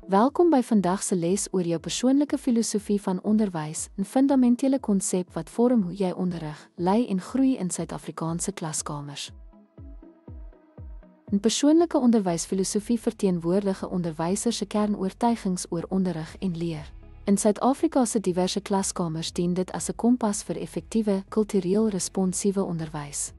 Welkom by vandag se les oor jou persoonlike filosofie van onderwys, 'n fundamentele konsep wat vorm hoe jy onderrig, lei en groei in Suid-Afrikaanse klaskamers. 'n Persoonlike onderwysfilosofie verteenwoordig 'n onderwyser se kernoortuigings oor onderrig en leer. In Suid-Afrika se diverse klaskamers dien dit as 'n kompas vir effektiewe, kultureel responsiewe onderwys.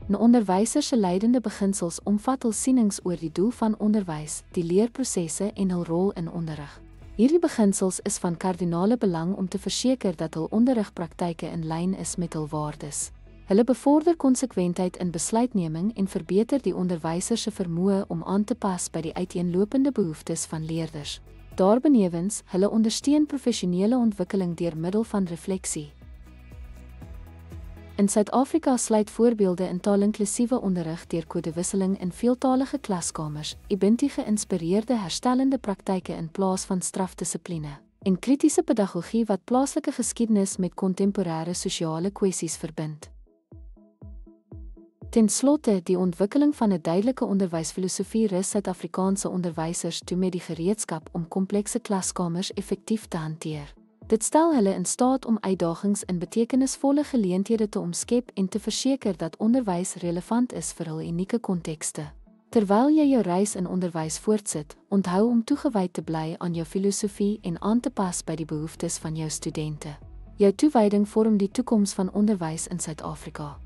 'n Onderwyser se leidende beginsels omvat hul sienings oor die doel van onderwys, die leerprosesse en hul rol in onderrig. Hierdie beginsels is van kardinale belang om te verseker dat hul onderrigpraktyke in lyn is met hul waardes. Hulle bevorder konsekwentheid in besluitneming en verbeter die onderwyser se vermoë om aan te pas by die uiteenlopende behoeftes van leerders. Daarbenewens, hulle ondersteun professionele ontwikkeling deur middel van refleksie. In Suid-Afrika sluit voorbeelde in taalinklusiewe onderrig deur kodewisseling in veeltalige klaskamers, ubuntu geïnspireerde herstellende praktyke in plaas van strafdissipline, en kritiese pedagogie wat plaaslike geskiedenis met kontemporêre sosiale kwessies verbind. Ten slotte, die ontwikkeling van 'n duidelike onderwysfilosofie rus Suid-Afrikaanse onderwysers toe met die gereedskap om komplekse klaskamers effektief te hanteer. Dit stel hulle in staat om uitdagings in betekenisvolle geleenthede te omskep en te verseker dat onderwys relevant is vir hul unieke kontekste. Terwyl jy jou reis in onderwys voortsit, onthou om toegewyd te bly aan jou filosofie en aan te pas by die behoeftes van jou studente. Jou toewyding vorm die toekoms van onderwys in Suid-Afrika.